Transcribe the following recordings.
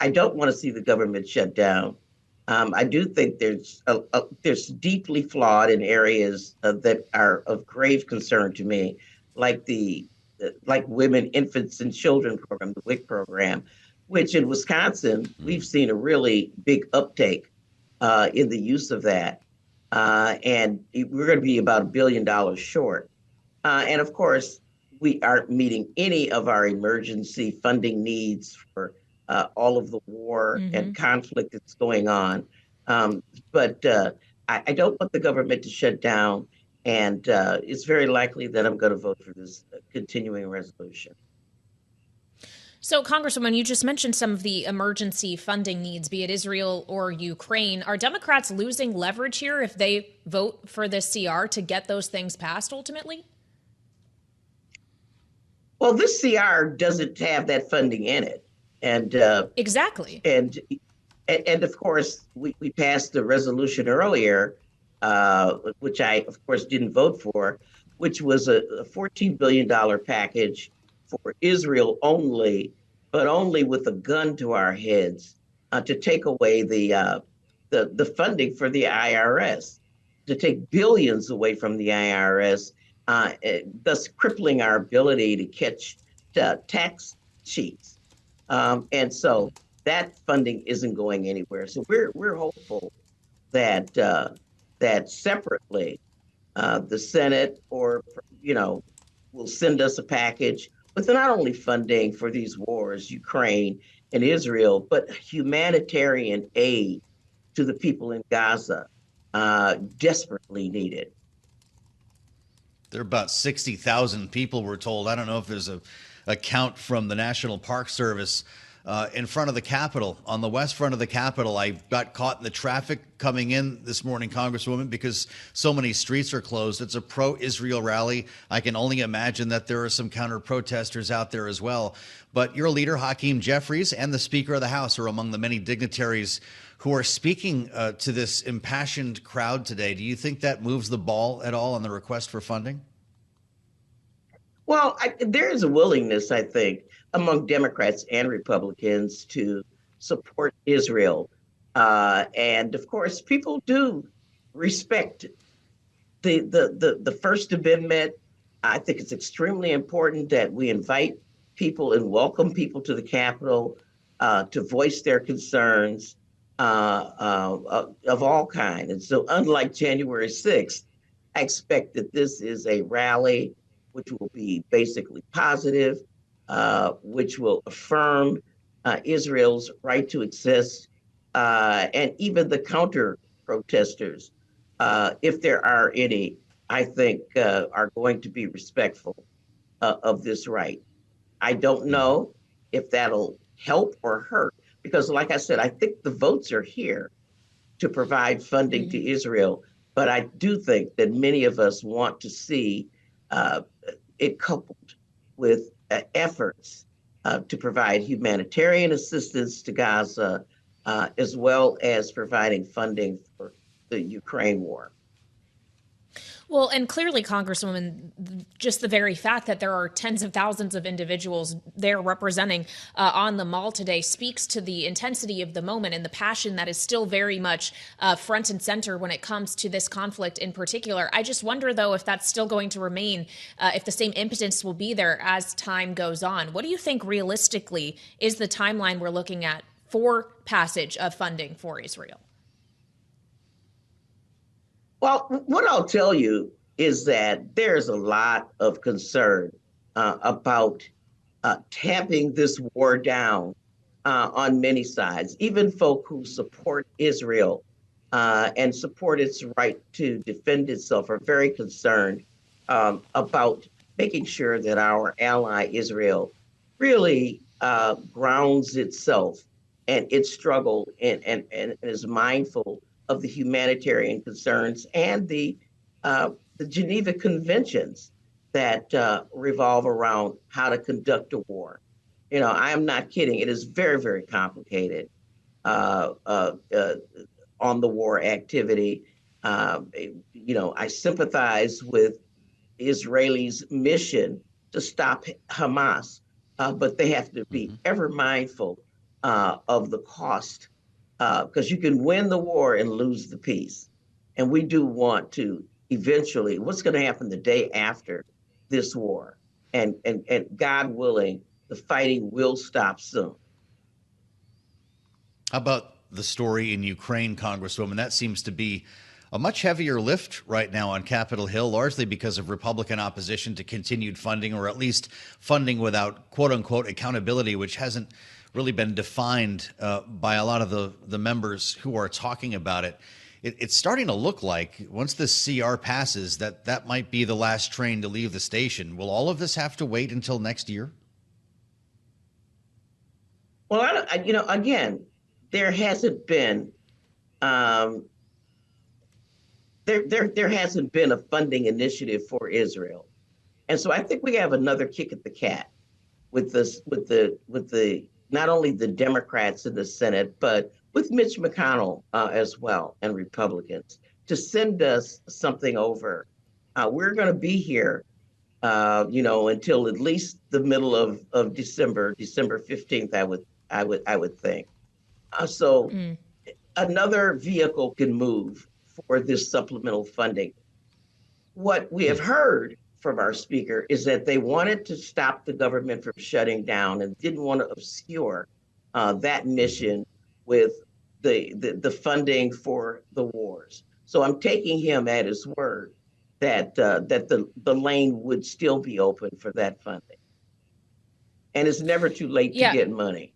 I don't want to see the government shut down. I do think there's deeply flawed in areas that are of grave concern to me, like like Women, Infants, and Children program, the WIC program, which in Wisconsin we've seen a really big uptake in the use of that, and we're going to be about $1 billion short. And of course, we aren't meeting any of our emergency funding needs for all of the war and conflict that's going on. But I don't want the government to shut down, and it's very likely that I'm going to vote for this continuing resolution. So, Congresswoman, you just mentioned some of the emergency funding needs, be it Israel or Ukraine. Are Democrats losing leverage here if they vote for this CR to get those things passed ultimately? Well, this CR doesn't have that funding in it. And exactly. And of course, we passed the resolution earlier, which I, of course, didn't vote for, which was a $14 billion package for Israel only, but only with a gun to our heads to take away the funding for the IRS, to take billions away from the IRS, thus crippling our ability to catch tax cheats. And so that funding isn't going anywhere. So we're hopeful that that separately the Senate will send us a package with not only funding for these wars, Ukraine and Israel, but humanitarian aid to the people in Gaza, desperately needed. There are about 60,000 people, we're told. I don't know if there's a count from the National Park Service in front of the Capitol, on the west front of the Capitol. I got caught in the traffic coming in this morning, Congresswoman, because so many streets are closed. It's a pro-Israel rally. I can only imagine that there are some counter-protesters out there as well. But your leader, Hakeem Jeffries, and the Speaker of the House are among the many dignitaries who are speaking to this impassioned crowd today. Do you think that moves the ball at all on the request for funding? Well, there is a willingness, I think, among Democrats and Republicans to support Israel. And of course, people do respect the First Amendment. I think it's extremely important that we invite people and welcome people to the Capitol to voice their concerns of all kinds. And so unlike January 6th, I expect that this is a rally which will be basically positive, which will affirm Israel's right to exist, and even the counter protesters, if there are any, I think are going to be respectful of this right. I don't know if that'll help or hurt, because like I said, I think the votes are here to provide funding to Israel, but I do think that many of us want to see it coupled with efforts to provide humanitarian assistance to Gaza, as well as providing funding for the Ukraine war. Well, and clearly, Congresswoman, just the very fact that there are tens of thousands of individuals there representing on the Mall today speaks to the intensity of the moment and the passion that is still very much front and center when it comes to this conflict in particular. I just wonder, though, if that's still going to remain, if the same impetus will be there as time goes on. What do you think realistically is the timeline we're looking at for passage of funding for Israel? Well, what I'll tell you is that there's a lot of concern about tamping this war down on many sides. Even folk who support Israel and support its right to defend itself are very concerned about making sure that our ally Israel really grounds itself and its struggle and is mindful of the humanitarian concerns and the Geneva Conventions that revolve around how to conduct a war. You know, I am not kidding. It is very, very complicated on the war activity. I sympathize with Israelis' mission to stop Hamas, but they have to be ever mindful of the cost, because you can win the war and lose the peace. And we do want to eventually, what's going to happen the day after this war? And God willing, the fighting will stop soon. How about the story in Ukraine, Congresswoman? That seems to be a much heavier lift right now on Capitol Hill, largely because of Republican opposition to continued funding, or at least funding without quote unquote accountability, which hasn't really been defined by a lot of the members who are talking about it. It's starting to look like once this CR passes, that might be the last train to leave the station. Will all of this have to wait until next year? Well, again, there hasn't been there hasn't been a funding initiative for Israel, and so I think we have another kick at the cat with this, with the not only the Democrats in the Senate, but with Mitch McConnell as well, and Republicans, to send us something over. We're going to be here, until at least the middle of December 15th. I would think. So another vehicle can move for this supplemental funding. What we have heard from our speaker is that they wanted to stop the government from shutting down and didn't want to obscure that mission with the funding for the wars. So I'm taking him at his word that the lane would still be open for that funding. And it's never too late to get money.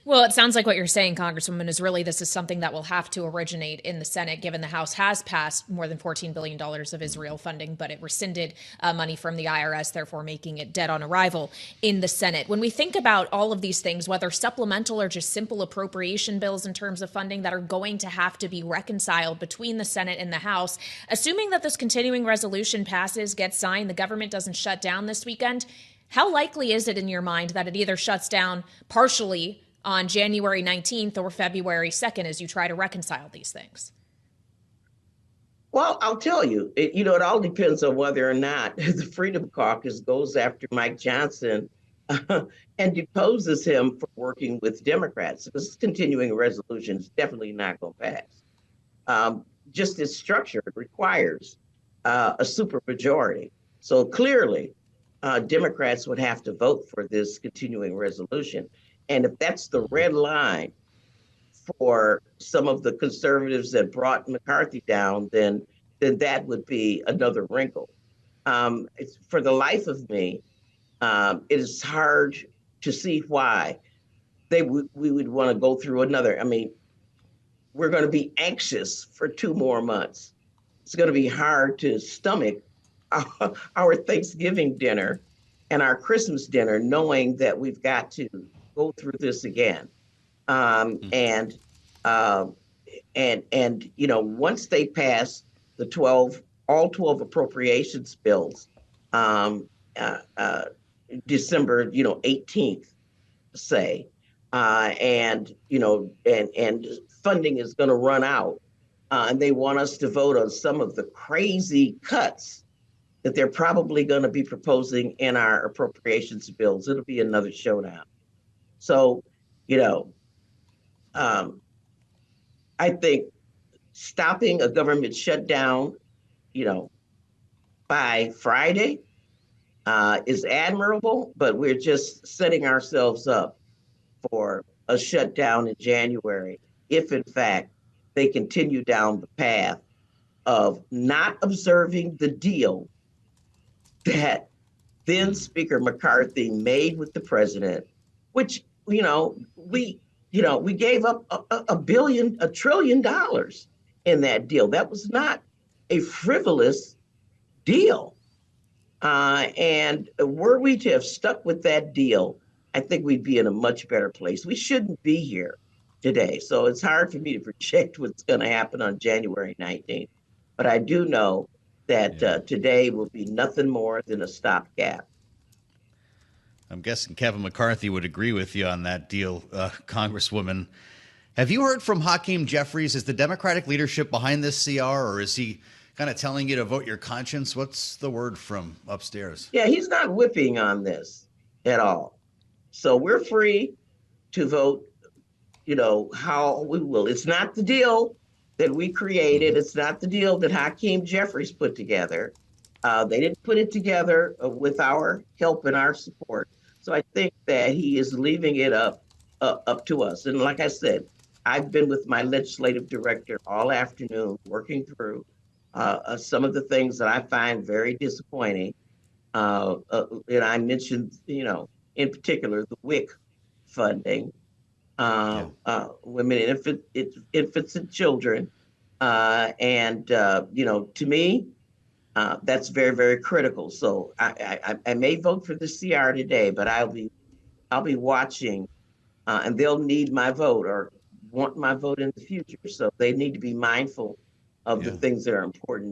Well, it sounds like what you're saying, Congresswoman, is really this is something that will have to originate in the Senate, given the House has passed more than $14 billion of Israel funding, but it rescinded money from the IRS, therefore making it dead on arrival in the Senate. When we think about all of these things, whether supplemental or just simple appropriation bills in terms of funding that are going to have to be reconciled between the Senate and the House, assuming that this continuing resolution passes, gets signed, the government doesn't shut down this weekend, how likely is it in your mind that it either shuts down partially on January 19th or February 2nd as you try to reconcile these things? Well, I'll tell you, it all depends on whether or not the Freedom Caucus goes after Mike Johnson and deposes him for working with Democrats. This continuing resolution is definitely not going to pass. Just its structure requires a supermajority. So clearly, Democrats would have to vote for this continuing resolution. And if that's the red line for some of the conservatives that brought McCarthy down, then that would be another wrinkle. For the life of me, it is hard to see why we would want to go through another. I mean, we're going to be anxious for 2 more months. It's going to be hard to stomach our Thanksgiving dinner and our Christmas dinner, knowing that we've got to go through this again. And once they pass all 12 appropriations bills, December, 18th, say, and funding is going to run out, and they want us to vote on some of the crazy cuts that they're probably going to be proposing in our appropriations bills. It'll be another showdown. So, I think stopping a government shutdown, by Friday is admirable, but we're just setting ourselves up for a shutdown in January if, in fact, they continue down the path of not observing the deal that then Speaker McCarthy made with the president, which, we gave up $1 trillion in that deal. That was not a frivolous deal. And were we to have stuck with that deal, I think we'd be in a much better place. We shouldn't be here today. So it's hard for me to project what's going to happen on January 19th. But I do know that today will be nothing more than a stopgap. I'm guessing Kevin McCarthy would agree with you on that deal, Congresswoman. Have you heard from Hakeem Jeffries? Is the Democratic leadership behind this CR, or is he kind of telling you to vote your conscience? What's the word from upstairs? Yeah, he's not whipping on this at all. So we're free to vote, how we will. It's not the deal that we created. It's not the deal that Hakeem Jeffries put together. They didn't put it together with our help and our support. So I think that he is leaving it up to us. And like I said, I've been with my legislative director all afternoon working through some of the things that I find very disappointing. And I mentioned, in particular, the WIC funding, Yeah. women, infants and children. To me, that's very, very critical. So I may vote for the CR today, but I'll be watching, and they'll need my vote or want my vote in the future. So they need to be mindful of the Yeah. things that are important